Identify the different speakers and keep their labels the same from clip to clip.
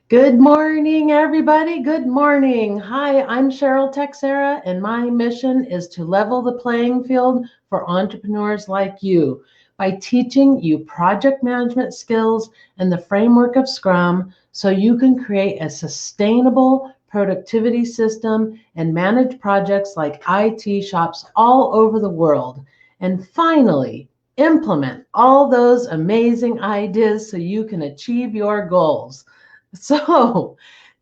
Speaker 1: Good morning, everybody. Good morning. Hi, I'm Cheryl Texera, and my mission is to level the playing field for entrepreneurs like you by teaching you project management skills and the framework of Scrum so you can create a sustainable productivity system and manage projects like IT shops all over the world. And finally, implement all those amazing ideas so you can achieve your goals. So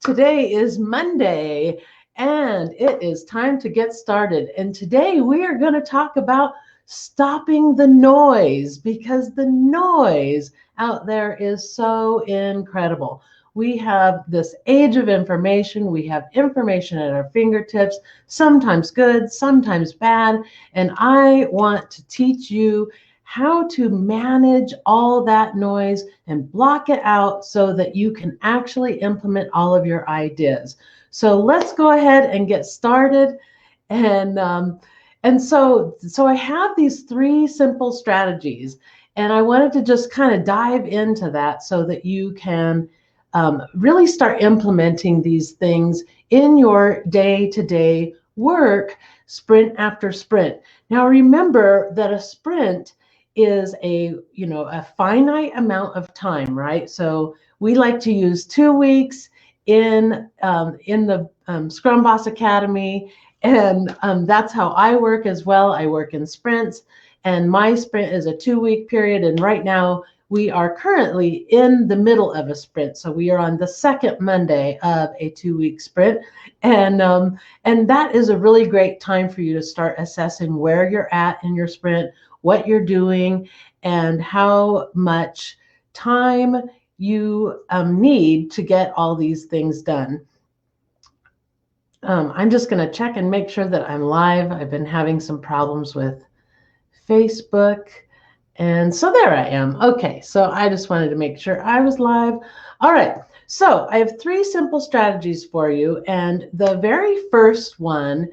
Speaker 1: today is Monday and it is time to get started. And today we are going to talk about stopping the noise because the noise out there is so incredible. We have this age of information. We have information at our fingertips, sometimes good, sometimes bad. And I want to teach you how to manage all that noise and block it out so that you can actually implement all of your ideas. So let's go ahead and get started. And so I have these three simple strategies, and I wanted to just kind of dive into that so that you can really start implementing these things in your day-to-day work, sprint after sprint. Now remember that a sprint is a finite amount of time, right? So we like to use 2 weeks in the Scrum Boss Academy, and that's how I work as well. I work in sprints, and my sprint is a 2 week period. And right now we are currently in the middle of a sprint, so we are on the second Monday of a 2 week sprint, and that is a really great time for you to start assessing where you're at in your sprint, what you're doing, and how much time you need to get all these things done. I'm just going to check and make sure that I'm live. I've been having some problems with Facebook. And so there I am. Okay, so I just wanted to make sure I was live. All right, so I have three simple strategies for you. And the very first one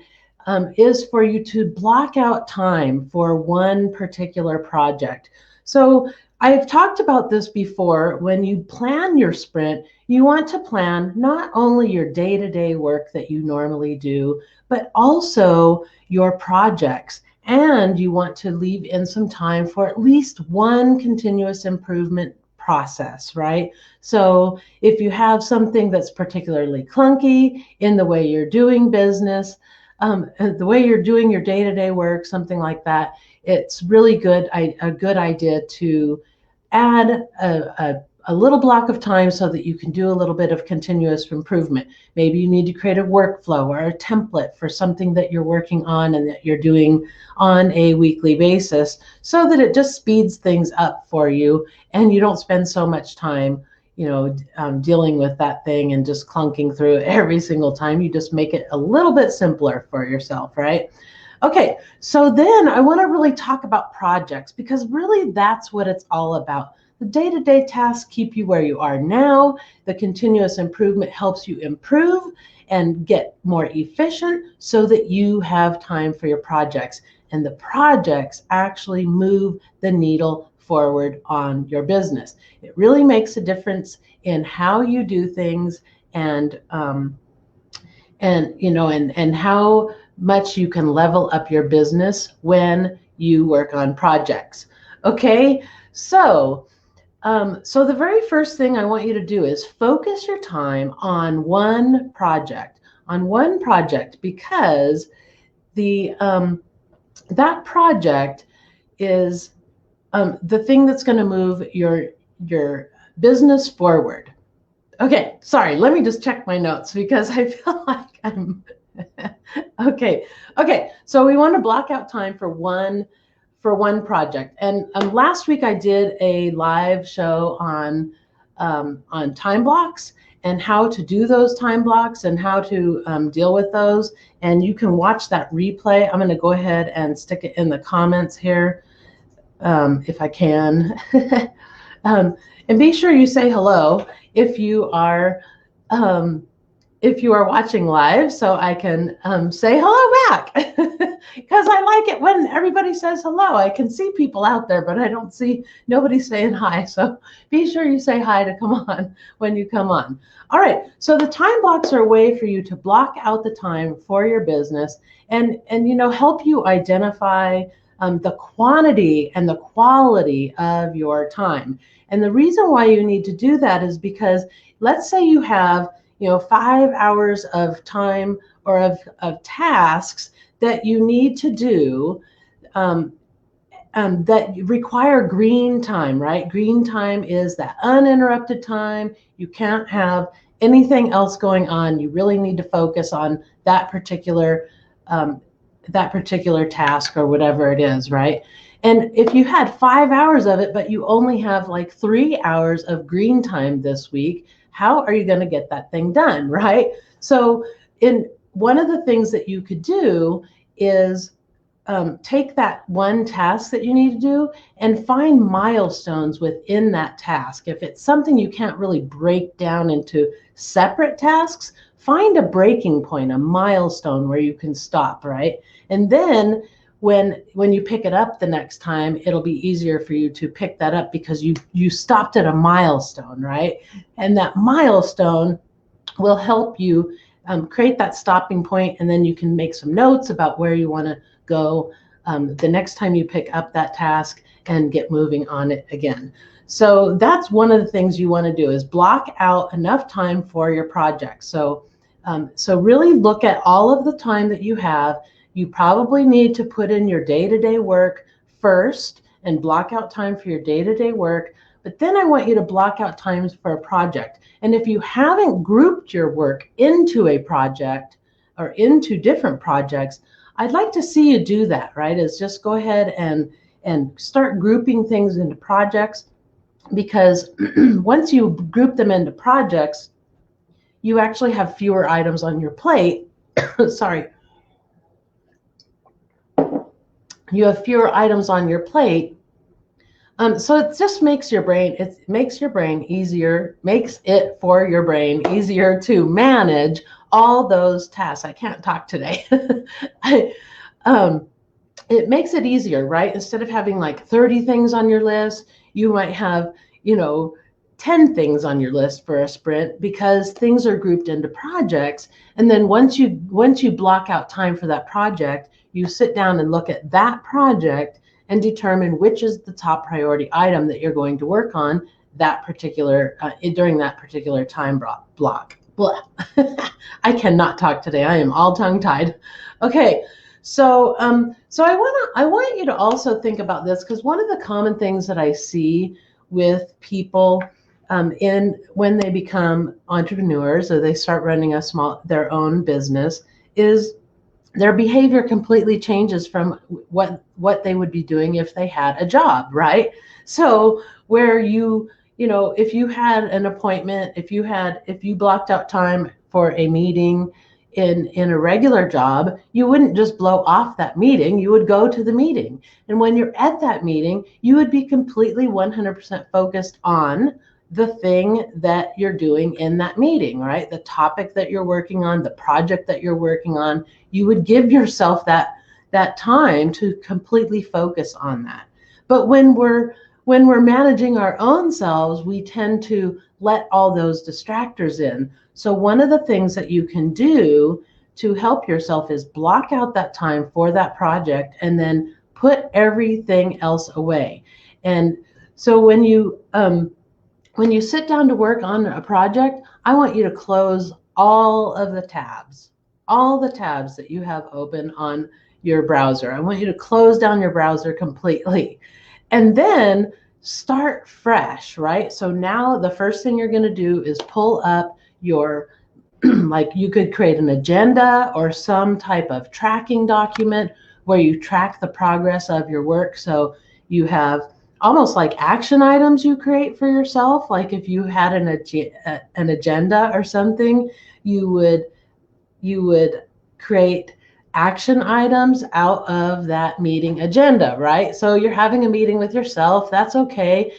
Speaker 1: is for you to block out time for one particular project. So I've talked about this before. When you plan your sprint, you want to plan not only your day-to-day work that you normally do, but also your projects. And you want to leave in some time for at least one continuous improvement process, right? So if you have something that's particularly clunky in the way you're doing business, the way you're doing your day-to-day work, something like that, it's really a good idea to add a little block of time so that you can do a little bit of continuous improvement. Maybe you need to create a workflow or a template for something that you're working on and that you're doing on a weekly basis so that it just speeds things up for you and you don't spend so much time dealing with that thing and just clunking through it every single time. You just make it a little bit simpler for yourself, right? Okay, so then I want to really talk about projects because really that's what it's all about. The day-to-day tasks keep you where you are now. The continuous improvement helps you improve and get more efficient so that you have time for your projects. And the projects actually move the needle forward on your business. It really makes a difference in how you do things and how much you can level up your business when you work on projects. Okay, so the very first thing I want you to do is focus your time on one project, because that project is the thing that's going to move your business forward. Okay, sorry, let me just check my notes because I feel like I'm okay. Okay, so we want to block out time for one project. And last week I did a live show on time blocks and how to do those time blocks and how to deal with those. And you can watch that replay. I'm going to go ahead and stick it in the comments here if I can. And be sure you say hello if you are if you are watching live, so I can say hello back, because I like it when everybody says hello. I can see people out there, but I don't see nobody saying hi. So be sure you say hi to come on when you come on. All right, so the time blocks are a way for you to block out the time for your business and help you identify the quantity and the quality of your time. And the reason why you need to do that is because let's say you have 5 hours of time or of tasks that you need to do um, that require green time, right? Green time is that uninterrupted time. You can't have anything else going on. You really need to focus on um, that particular task or whatever it is, right? And if you had 5 hours of it, but you only have like 3 hours of green time this week, how are you going to get that thing done, right? So, in one of the things that you could do is take that one task that you need to do and find milestones within that task. If it's something you can't really break down into separate tasks, find a breaking point, a milestone where you can stop, right? And then when you pick it up the next time, it'll be easier for you to pick that up because you stopped at a milestone, right? And that milestone will help you create that stopping point, and then you can make some notes about where you want to go the next time you pick up that task and get moving on it again. So that's one of the things you want to do is block out enough time for your project. So really look at all of the time that you have. You probably need to put in your day-to-day work first and block out time for your day-to-day work. But then I want you to block out times for a project. And if you haven't grouped your work into a project or into different projects, I'd like to see you do that, right? Is just go ahead and start grouping things into projects, because once you group them into projects, you actually have fewer items on your plate. Sorry. You have fewer items on your plate. So it just makes your brain, easier, makes it for your brain easier to manage all those tasks. I can't talk today. It makes it easier, right? Instead of having like 30 things on your list, you might have, 10 things on your list for a sprint, because things are grouped into projects. And then once you block out time for that project, you sit down and look at that project and determine which is the top priority item that you're going to work on that particular during that particular time block. I cannot talk today. I am all tongue-tied. Okay, so I want you to also think about this, because one of the common things that I see with people when they become entrepreneurs or they start running their own business is their behavior completely changes from what they would be doing if they had a job, right? So where if you had an appointment, if you blocked out time for a meeting in a regular job, you wouldn't just blow off that meeting, you would go to the meeting. And when you're at that meeting, you would be completely 100% focused on the thing that you're doing in that meeting, right? The topic that you're working on, the project that you're working on. You would give yourself that time to completely focus on that. But when we're managing our own selves, we tend to let all those distractors in. So one of the things that you can do to help yourself is block out that time for that project and then put everything else away. And so when you sit down to work on a project, I want you to close all the tabs that you have open on your browser. I want you to close down your browser completely and then start fresh, right? So now the first thing you're going to do is pull up your, like you could create an agenda or some type of tracking document where you track the progress of your work. So you have almost like action items you create for yourself. Like if you had an agenda or something, you would create action items out of that meeting agenda, right? So you're having a meeting with yourself. That's okay.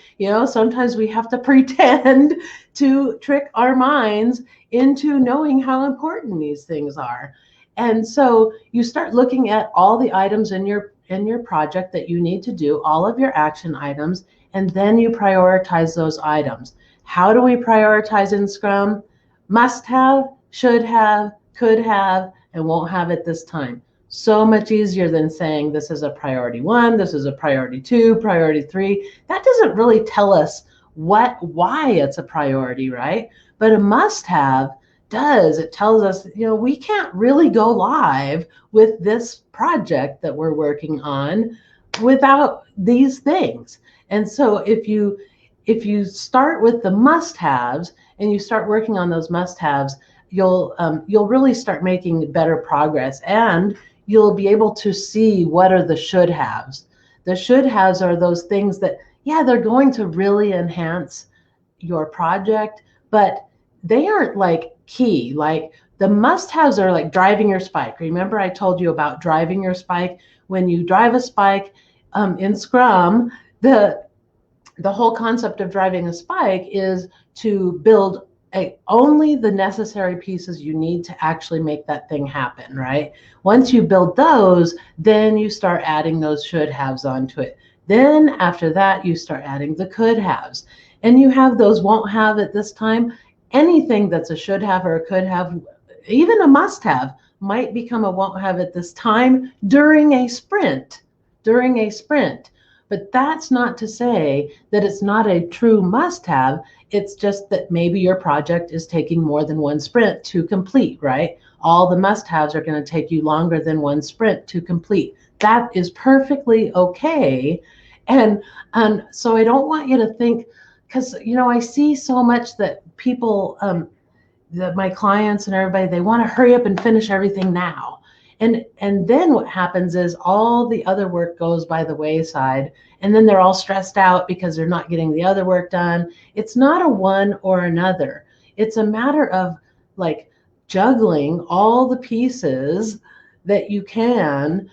Speaker 1: Sometimes we have to pretend to trick our minds into knowing how important these things are. And so you start looking at all the items in your project that you need to do, all of your action items, and then you prioritize those items. How do we prioritize in Scrum? Must have, should have, could have, and won't have at this time. So much easier than saying this is a priority 1, this is a priority 2, priority 3. That doesn't really tell us why it's a priority, right? But a must have does. It tells us, we can't really go live with this project that we're working on without these things. And so if you start with the must haves and you start working on those must haves, you'll really start making better progress, and you'll be able to see what are the should haves. The should haves are those things that, yeah, they're going to really enhance your project, but they aren't like key. Like the must haves are like driving your spike. Remember I told you about driving your spike? When you drive a spike in Scrum, the whole concept of driving a spike is to build only the necessary pieces you need to actually make that thing happen, right? Once you build those, then you start adding those should haves onto it. Then after that, you start adding the could haves. And you have those won't have at this time. Anything that's a should have or a could have, even a must have, might become a won't have at this time during a sprint. But that's not to say that it's not a true must-have. It's just that maybe your project is taking more than one sprint to complete, right? All the must-haves are going to take you longer than one sprint to complete. That is perfectly okay. And so I don't want you to think, because, I see so much that people, that my clients and everybody, they want to hurry up and finish everything now. And then what happens is all the other work goes by the wayside, and then they're all stressed out because they're not getting the other work done. It's not a one or another. It's a matter of like juggling all the pieces that you can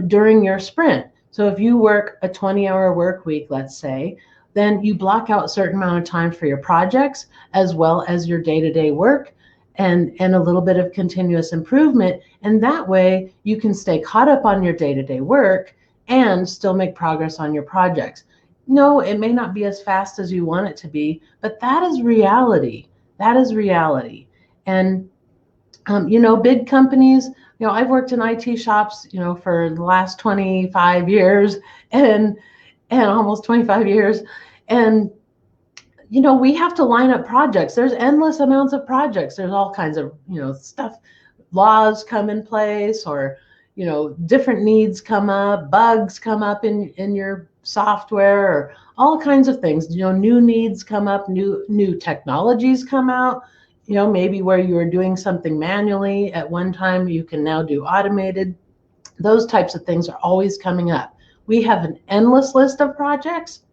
Speaker 1: during your sprint. So if you work a 20-hour work week, let's say, then you block out a certain amount of time for your projects as well as your day-to-day work and a little bit of continuous improvement. And that way you can stay caught up on your day-to-day work and still make progress on your projects. No, it may not be as fast as you want it to be, but that is reality. That is reality. And, big companies, I've worked in IT shops, for the last 25 years and almost 25 years. And we have to line up projects. There's endless amounts of projects. There's all kinds of, stuff, laws come in place, or, different needs come up, bugs come up in your software, or all kinds of things. New needs come up, new technologies come out. Maybe where you were doing something manually at one time, you can now do automated. Those types of things are always coming up. We have an endless list of projects,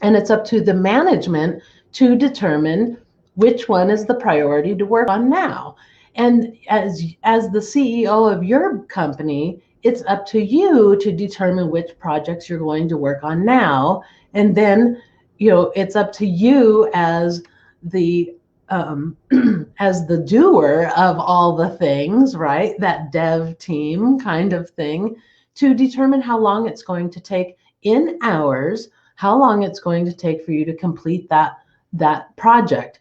Speaker 1: and it's up to the management to determine which one is the priority to work on now. And as the CEO of your company, it's up to you to determine which projects you're going to work on now. And then, it's up to you as the as the doer of all the things, right? That dev team kind of thing, to determine how long it's going to take in hours, how long it's going to take for you to complete that project,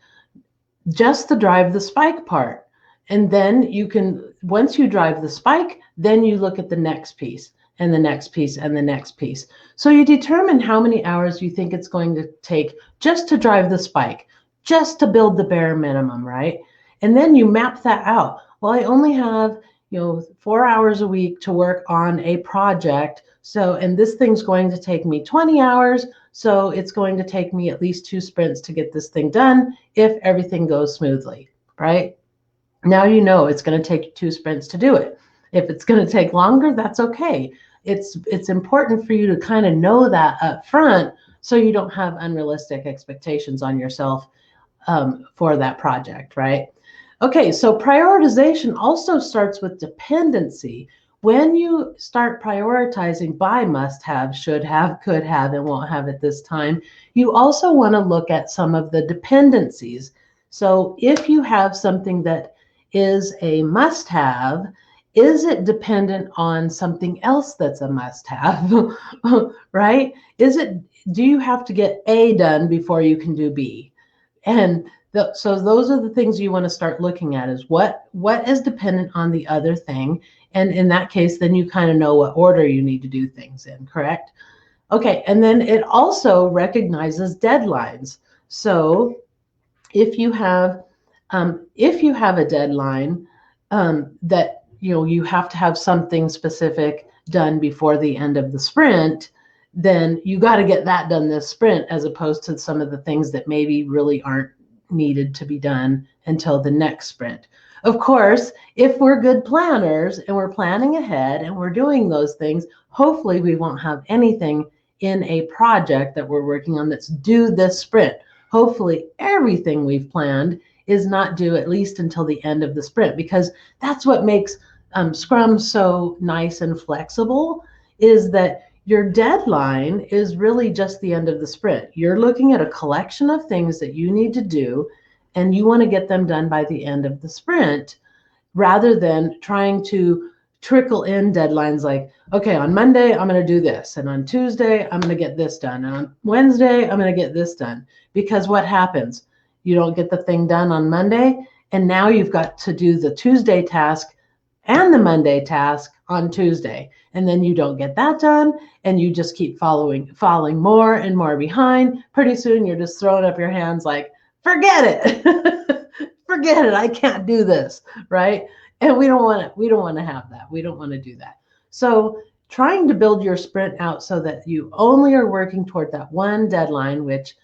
Speaker 1: just to drive the spike part. And then you can, once you drive the spike, then you look at the next piece and the next piece and the next piece. So you determine how many hours you think it's going to take just to drive the spike, just to build the bare minimum, right? And then you map that out. Well, I only have 4 hours a week to work on a project. So, and this thing's going to take me 20 hours. So it's going to take me at least 2 sprints to get this thing done if everything goes smoothly, right? Now it's going to take you 2 sprints to do it. If it's going to take longer, that's okay. It's important for you to kind of know that up front so you don't have unrealistic expectations on yourself for that project, right? Okay, so prioritization also starts with dependency. When you start prioritizing by must have, should have, could have, and won't have at this time, you also want to look at some of the dependencies. So if you have something that is a must have, is it dependent on something else that's a must have? Right? Do you have to get A done before you can do B? And so those are the things you want to start looking at, is what is dependent on the other thing. And in that case, then you kind of know what order you need to do things in, correct? Okay, and then it also recognizes deadlines. So if you have a deadline, that you have to have something specific done before the end of the sprint, then you got to get that done this sprint, as opposed to some of the things that maybe really aren't needed to be done until the next sprint. Of course, if we're good planners and we're planning ahead and we're doing those things, hopefully we won't have anything in a project that we're working on that's due this sprint. Hopefully everything we've planned is not due at least until the end of the sprint, because that's what makes Scrum so nice and flexible, is that your deadline is really just the end of the sprint. You're looking at a collection of things that you need to do, and you want to get them done by the end of the sprint, rather than trying to trickle in deadlines like, okay, on Monday, I'm going to do this. And on Tuesday, I'm going to get this done. And on Wednesday, I'm going to get this done. Because what happens? You don't get the thing done on Monday, and now you've got to do the Tuesday task and the Monday task on Tuesday. And then you don't get that done, and you just keep falling more and more behind. Pretty soon you're just throwing up your hands like, forget it. Forget it. I can't do this, right? And we don't want to have that. We don't want to do that. So trying to build your sprint out so that you only are working toward that one deadline, which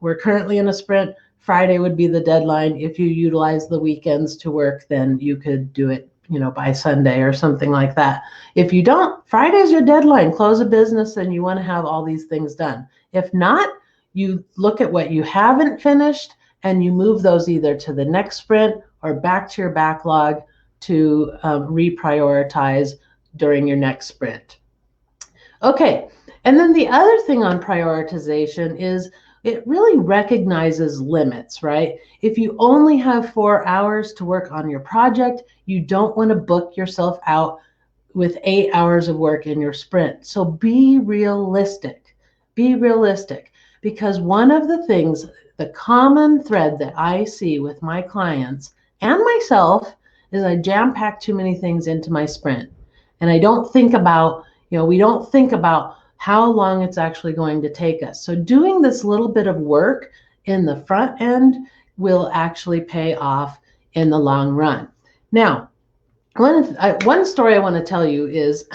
Speaker 1: we're currently in a sprint. Friday would be the deadline. If you utilize the weekends to work, then you could do it, by Sunday or something like that. If you don't, Friday's your deadline. Close a business and you want to have all these things done. If not, you look at what you haven't finished and you move those either to the next sprint or back to your backlog to reprioritize during your next sprint. Okay, and then the other thing on prioritization is it really recognizes limits, right? If you only have 4 hours to work on your project, you don't want to book yourself out with 8 hours of work in your sprint. So be realistic. Be realistic, because one of the things, the common thread that I see with my clients and myself, is I jam-pack too many things into my sprint. And I don't think about, we don't think about how long it's actually going to take us. So doing this little bit of work in the front end will actually pay off in the long run. Now, one story I want to tell you is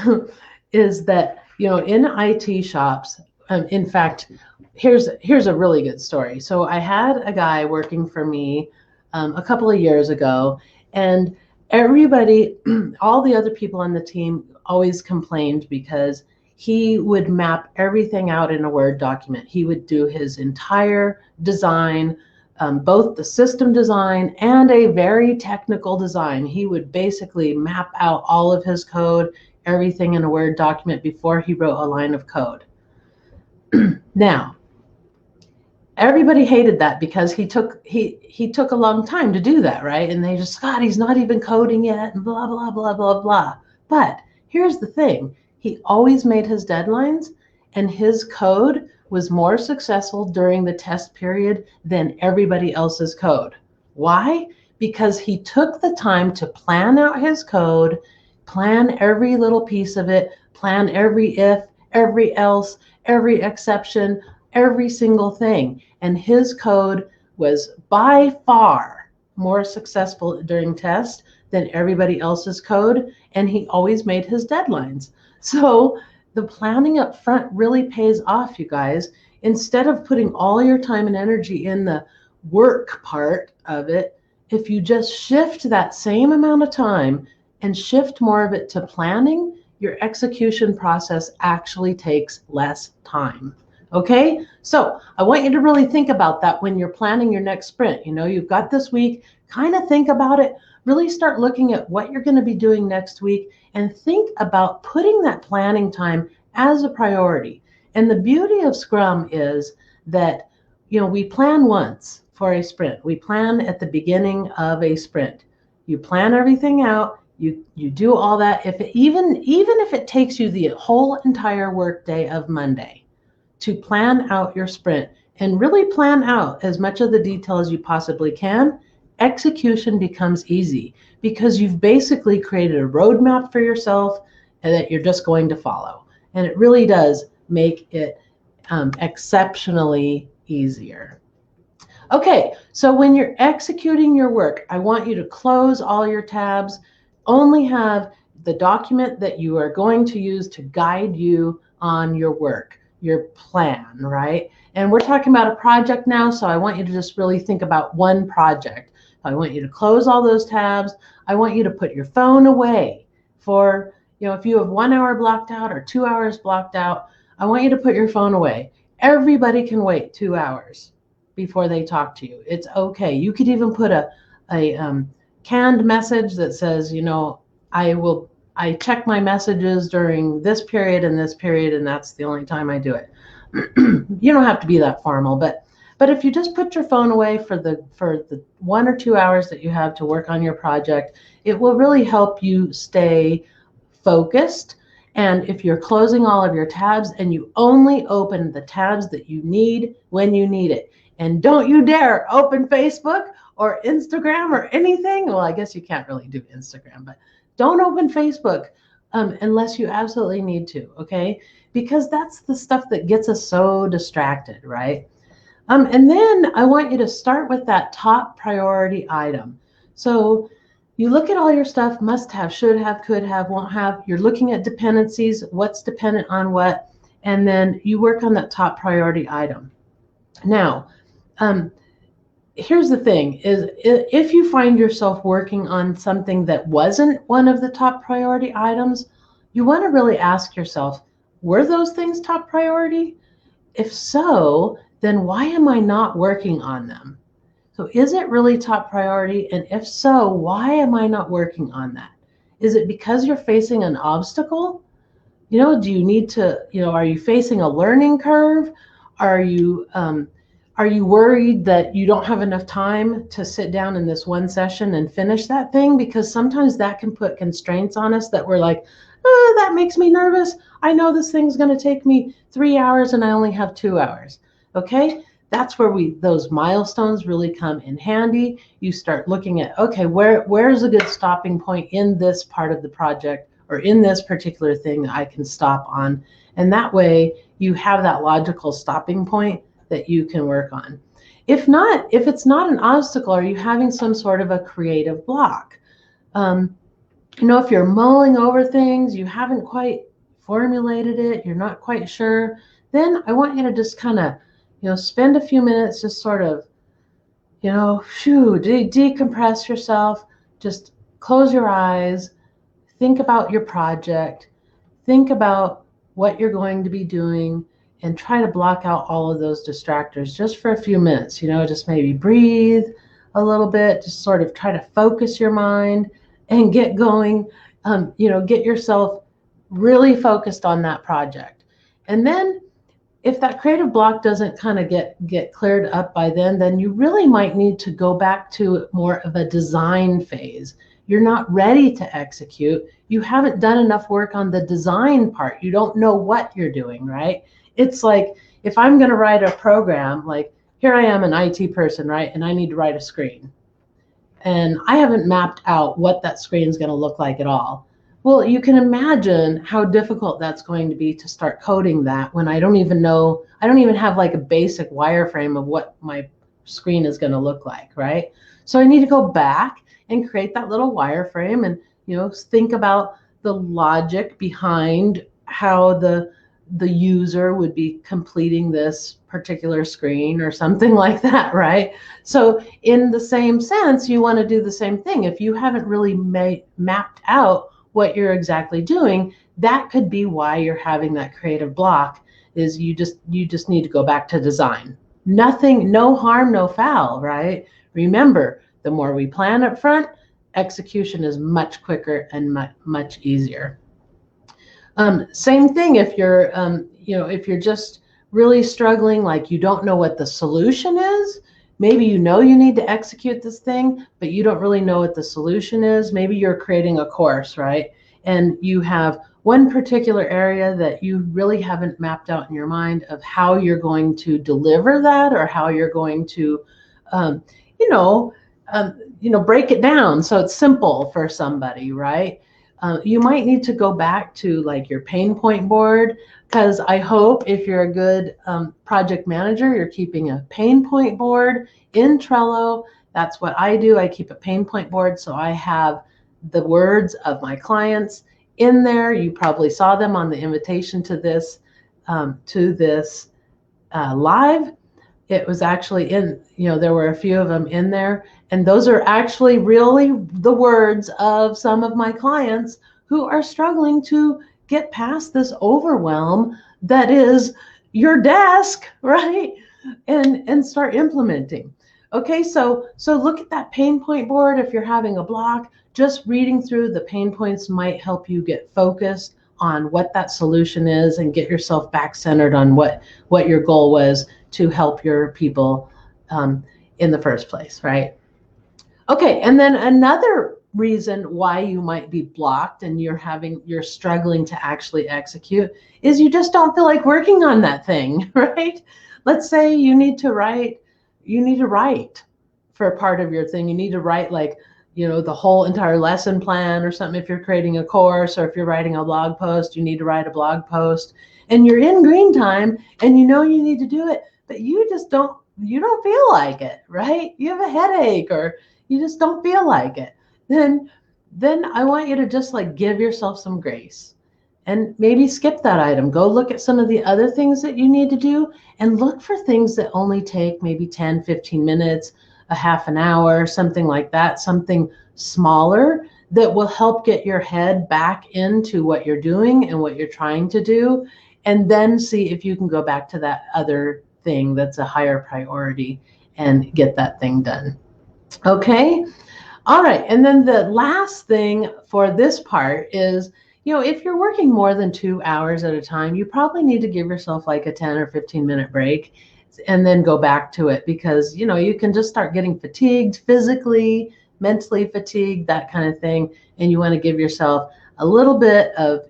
Speaker 1: that, in IT shops, in fact, here's a really good story. So I had a guy working for me a couple of years ago, and everybody, all the other people on the team always complained because he would map everything out in a Word document. He would do his entire design, both the system design and a very technical design. He would basically map out all of his code, everything in a Word document before he wrote a line of code. Now, everybody hated that because he took a long time to do that, right? And they just, Scott, he's not even coding yet, and blah, blah, blah, blah, blah. But here's the thing. He always made his deadlines, and his code was more successful during the test period than everybody else's code. Why? Because he took the time to plan out his code, plan every little piece of it, plan every if, every else, every exception, every single thing. And his code was by far more successful during test than everybody else's code, and he always made his deadlines. So the planning up front really pays off, you guys. Instead of putting all your time and energy in the work part of it, if you just shift that same amount of time and shift more of it to planning, your execution process actually takes less time. Okay, so I want you to really think about that when you're planning your next sprint. You've got this week, kind of think about it, really start looking at what you're going to be doing next week, and think about putting that planning time as a priority. And the beauty of Scrum is that, we plan once for a sprint. We plan at the beginning of a sprint. You plan everything out. You do all that. Even if it takes you the whole entire workday of Monday to plan out your sprint and really plan out as much of the detail as you possibly can, execution becomes easy because you've basically created a roadmap for yourself and that you're just going to follow. And it really does make it exceptionally easier. Okay, so when you're executing your work, I want you to close all your tabs, only have the document that you are going to use to guide you on your work, your plan, right? And we're talking about a project now, so I want you to just really think about one project. I want you to close all those tabs. I want you to put your phone away for, if you have 1 hour blocked out or 2 hours blocked out, I want you to put your phone away. Everybody can wait 2 hours before they talk to you. It's okay. You could even put a canned message that says, I check my messages during this period and this period, and that's the only time I do it. You don't have to be that formal, but if you just put your phone away for the 1 or 2 hours that you have to work on your project, it will really help you stay focused. And if you're closing all of your tabs and you only open the tabs that you need when you need it, and don't you dare open Facebook or Instagram or anything. Well, I guess you can't really do Instagram, but don't open Facebook unless you absolutely need to, okay? Because that's the stuff that gets us so distracted, right? And then I want you to start with that top priority item. So you look at all your stuff, must have, should have, could have, won't have. You're looking at dependencies, what's dependent on what, and then you work on that top priority item. Now, here's the thing, is if you find yourself working on something that wasn't one of the top priority items, you want to really ask yourself, were those things top priority? If so, then why am I not working on them? So is it really top priority? And if so, why am I not working on that? Is it because you're facing an obstacle? Do you need to, are you facing a learning curve? Are you worried that you don't have enough time to sit down in this one session and finish that thing? Because sometimes that can put constraints on us that we're like, oh, that makes me nervous. I know this thing's going to take me 3 hours and I only have 2 hours. Okay, that's where those milestones really come in handy. You start looking at, okay, where's a good stopping point in this part of the project or in this particular thing that I can stop on. And that way you have that logical stopping point that you can work on. If it's not an obstacle, are you having some sort of a creative block? If you're mulling over things, you haven't quite formulated it, you're not quite sure, then I want you to just kind of, spend a few minutes just sort of, decompress yourself, just close your eyes, think about your project, think about what you're going to be doing, and try to block out all of those distractors just for a few minutes. Just maybe breathe a little bit, just sort of try to focus your mind and get going, get yourself really focused on that project. And then if that creative block doesn't kind of get cleared up by then you really might need to go back to more of a design phase. You're not ready to execute. You haven't done enough work on the design part. You don't know what you're doing, right? It's like if I'm going to write a program, like here I am, an IT person, right? And I need to write a screen. And I haven't mapped out what that screen is going to look like at all. Well, you can imagine how difficult that's going to be to start coding that when I don't even have like a basic wireframe of what my screen is going to look like, right? So I need to go back and create that little wireframe and, think about the logic behind how the user would be completing this particular screen or something like that, right? So in the same sense, you want to do the same thing. If you haven't really mapped out what you're exactly doing, that could be why you're having that creative block is you just need to go back to design. Nothing, no harm, no foul, right? Remember, the more we plan up front, execution is much quicker and much easier. Same thing if you're, if you're just really struggling, like you don't know what the solution is. Maybe you know you need to execute this thing, but you don't really know what the solution is. Maybe you're creating a course, right? And you have one particular area that you really haven't mapped out in your mind of how you're going to deliver that, or how you're going to, um, you know, break it down so it's simple for somebody, right? You might need to go back to like your pain point board, because I hope if you're a good project manager, you're keeping a pain point board in Trello. That's what I do. I keep a pain point board, so I have the words of my clients in there. You probably saw them on the invitation to this live. It was actually in, there were a few of them in there. And those are actually really the words of some of my clients who are struggling to get past this overwhelm that is your desk, right? And start implementing. Okay, so look at that pain point board. If you're having a block, just reading through the pain points might help you get focused on what that solution is and get yourself back centered on what your goal was to help your people in the first place, right? Okay, and then another reason why you might be blocked and you're struggling to actually execute is you just don't feel like working on that thing, right? Let's say you need to write for a part of your thing. You need to write like, the whole entire lesson plan or something. If you're creating a course, or if you're writing a blog post, you need to write a blog post, and you're in green time and you need to do it, but you don't feel like it, right? You have a headache, or you just don't feel like it. Then I want you to just like give yourself some grace and maybe skip that item. Go look at some of the other things that you need to do, and look for things that only take maybe 10, 15 minutes, a half an hour, something like that, something smaller that will help get your head back into what you're doing and what you're trying to do. And then see if you can go back to that other thing that's a higher priority and get that thing done. Okay. All right. And then the last thing for this part is, if you're working more than 2 hours at a time, you probably need to give yourself like a 10 or 15-minute break and then go back to it, because, you can just start getting fatigued physically, mentally fatigued, that kind of thing. And you want to give yourself a little bit of,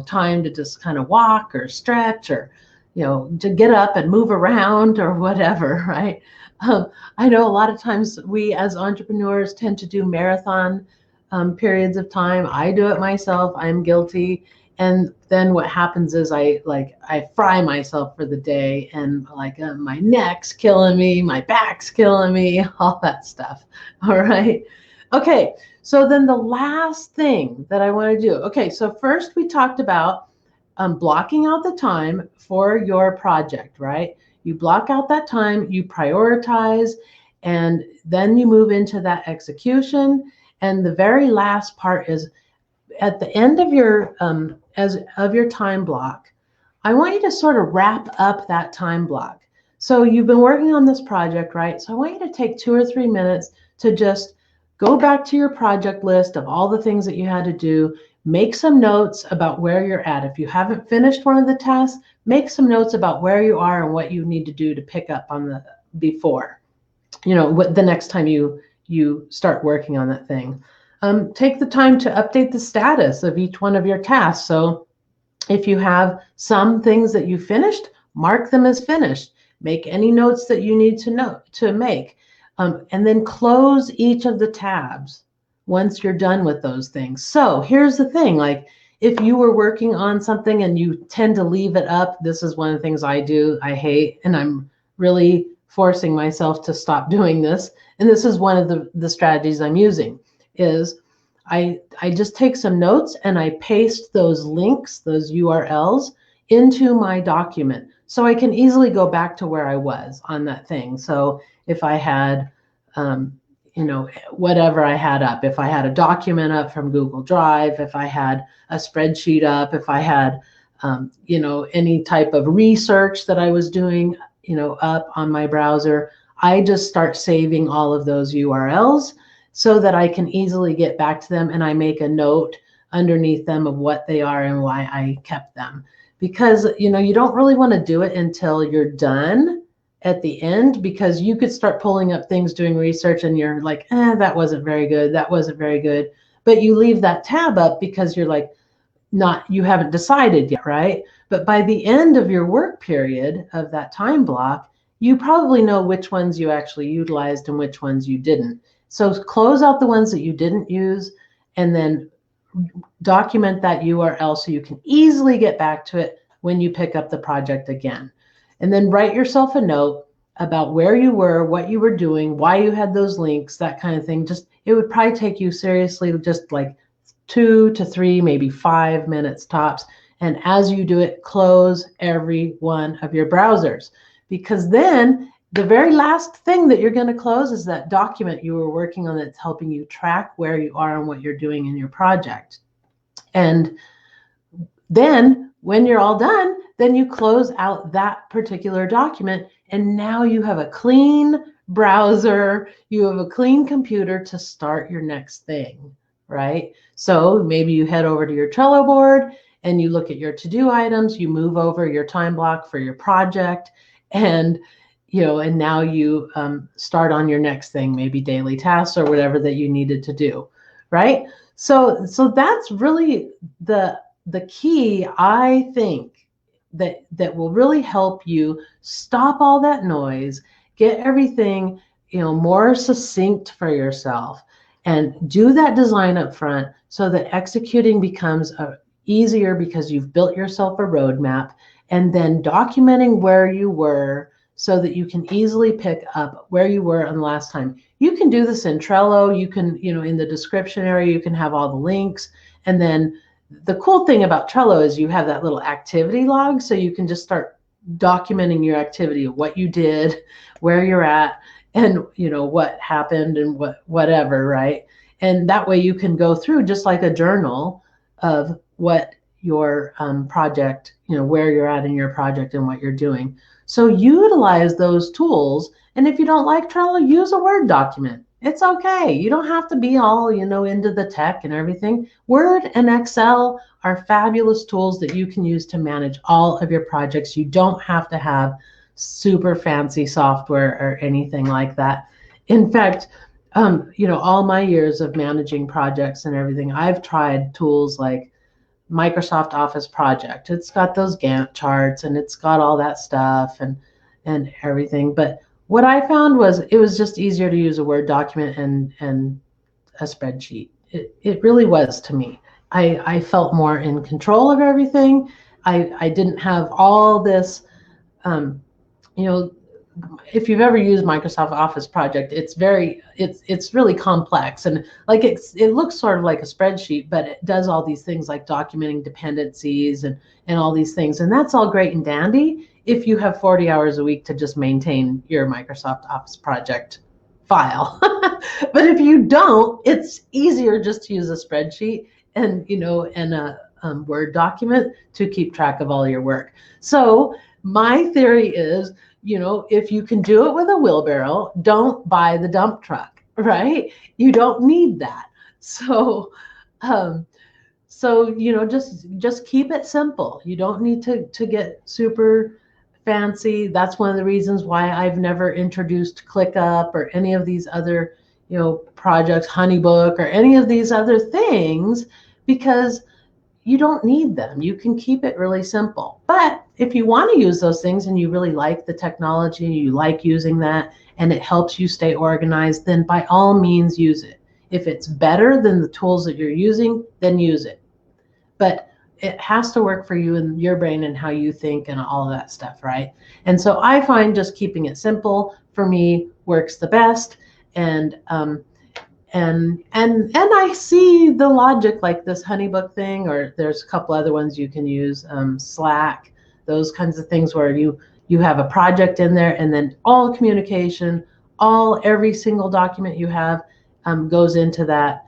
Speaker 1: time to just kind of walk or stretch, or, to get up and move around or whatever, right? I know a lot of times we as entrepreneurs tend to do marathon periods of time. I do it myself. I'm guilty. And then what happens is I fry myself for the day, and like my neck's killing me, my back's killing me, all that stuff. All right. Okay. So then the last thing that I want to do. Okay. So first we talked about blocking out the time for your project, right? You block out that time, you prioritize, and then you move into that execution. And the very last part is at the end of your your time block, I want you to sort of wrap up that time block. So you've been working on this project, right? So I want you to take 2 or 3 minutes to just go back to your project list of all the things that you had to do. Make some notes about where you're at. If you haven't finished one of the tasks, make some notes about where you are and what you need to do to pick up on the before, what the next time you start working on that thing. Take the time to update the status of each one of your tasks. So if you have some things that you finished, mark them as finished. Make any notes that you need to make. And then close each of the tabs once you're done with those things. So here's the thing, like if you were working on something and you tend to leave it up, this is one of the things I do, I hate, and I'm really forcing myself to stop doing this. And this is one of the strategies I'm using, is I just take some notes and I paste those links, those URLs into my document, so I can easily go back to where I was on that thing. So if I had, whatever I had up, if I had a document up from Google Drive, if I had a spreadsheet up, if I had, any type of research that I was doing, up on my browser, I just start saving all of those URLs so that I can easily get back to them, and I make a note underneath them of what they are and why I kept them. Because, you don't really want to do it until you're done at the end, because you could start pulling up things doing research and you're like, that wasn't very good. That wasn't very good. But you leave that tab up because you're like, you haven't decided yet, right? But by the end of your work period of that time block, you probably know which ones you actually utilized and which ones you didn't. So close out the ones that you didn't use, and then document that URL so you can easily get back to it when you pick up the project again. And then write yourself a note about where you were, what you were doing, why you had those links, that kind of thing. It would probably take you seriously just like 2 to 3, maybe 5 minutes tops. And as you do it, close every one of your browsers, because then the very last thing that you're going to close is that document you were working on that's helping you track where you are and what you're doing in your project. And then when you're all done, then you close out that particular document, and now you have a clean browser, you have a clean computer to start your next thing, right? So maybe you head over to your Trello board and you look at your to-do items, you move over your time block for your project, and and now you start on your next thing, maybe daily tasks or whatever that you needed to do, right? So that's really the key, I think, that will really help you stop all that noise, get everything more succinct for yourself, and do that design up front so that executing becomes easier because you've built yourself a roadmap, and then documenting where you were so that you can easily pick up where you were on the last time. You can do this in Trello. You can, in the description area, you can have all the links. And then the cool thing about Trello is you have that little activity log, so you can just start documenting your activity of what you did, where you're at, and what happened and whatever, right? And that way you can go through just like a journal of what your project, where you're at in your project and what you're doing. So utilize those tools. And if you don't like Trello, use a Word document. It's okay. You don't have to be all, into the tech and everything. Word and Excel are fabulous tools that you can use to manage all of your projects. You don't have to have super fancy software or anything like that. In fact, all my years of managing projects and everything, I've tried tools like Microsoft Office Project. It's got those Gantt charts and it's got all that stuff and everything. But what I found was it was just easier to use a Word document and a spreadsheet. It really was to me. I felt more in control of everything. I didn't have all this, if you've ever used Microsoft Office Project, it's really complex, and like it looks sort of like a spreadsheet, but it does all these things like documenting dependencies and all these things, and that's all great and dandy if you have 40 hours a week to just maintain your Microsoft Office Project file. But if you don't, it's easier just to use a spreadsheet and a Word document to keep track of all your work. So my theory is, if you can do it with a wheelbarrow, don't buy the dump truck, right? You don't need that. So, just keep it simple. You don't need to get super fancy. That's one of the reasons why I've never introduced ClickUp or any of these other, projects, Honeybook or any of these other things, because you don't need them. You can keep it really simple. But if you want to use those things and you really like the technology, you like using that, and it helps you stay organized, then by all means use it. If it's better than the tools that you're using, then use it. But it has to work for you and your brain and how you think and all of that stuff, right? And so I find just keeping it simple for me works the best. And I see the logic, like this Honeybook thing, or there's a couple other ones you can use, Slack, those kinds of things where you have a project in there, and then all communication, every single document you have goes into that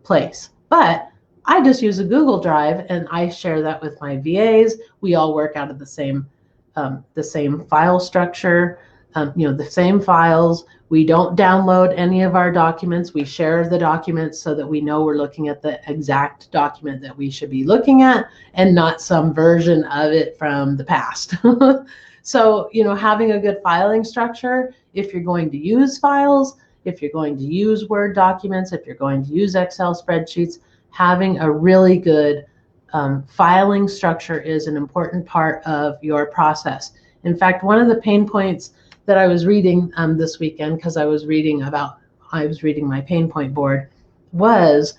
Speaker 1: place. But I just use a Google Drive and I share that with my VAs. We all work out of the same file structure, the same files. We don't download any of our documents. We share the documents so that we know we're looking at the exact document that we should be looking at and not some version of it from the past. So, having a good filing structure, if you're going to use files, if you're going to use Word documents, if you're going to use Excel spreadsheets, having a really good filing structure is an important part of your process. In fact, one of the pain points that I was reading this weekend, because I was reading my pain point board, was,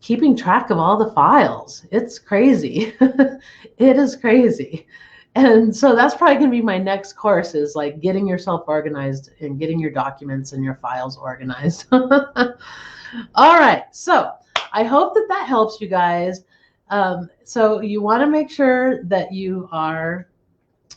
Speaker 1: keeping track of all the files. It's crazy. It is crazy. And so that's probably going to be my next course, is like getting yourself organized and getting your documents and your files organized. All right. So I hope that helps you guys. So you want to make sure that you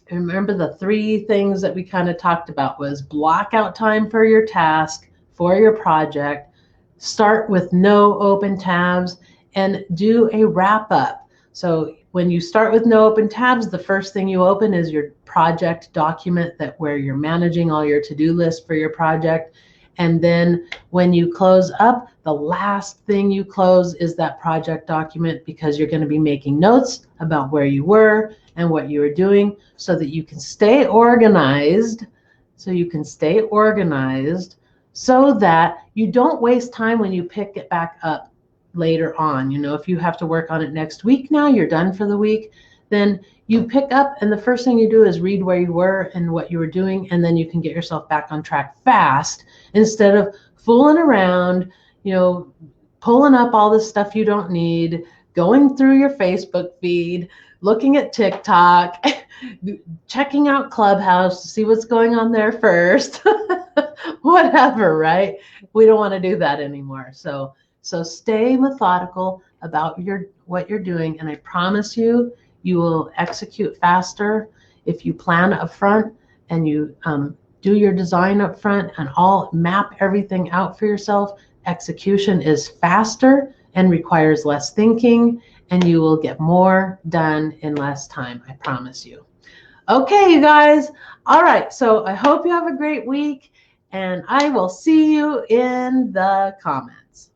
Speaker 1: remember the 3 things that we kind of talked about was block out time for your task, for your project, start with no open tabs, and do a wrap up. So when you start with no open tabs, the first thing you open is your project document where you're managing all your to-do list for your project. And then when you close up, the last thing you close is that project document, because you're going to be making notes about where you were and what you were doing so that you can stay organized. So that you don't waste time when you pick it back up later on. If you have to work on it next week, now you're done for the week, then you pick up and the first thing you do is read where you were and what you were doing, and then you can get yourself back on track fast instead of fooling around, pulling up all the stuff you don't need, going through your Facebook feed, looking at TikTok, checking out Clubhouse to see what's going on there first. Whatever, right? We don't want to do that anymore. So stay methodical about what you're doing, and I promise you will execute faster if you plan up front and you do your design up front and all map everything out for yourself. Execution is faster and requires less thinking, and you will get more done in less time, I promise you. Okay, you guys. All right, so I hope you have a great week, and I will see you in the comments.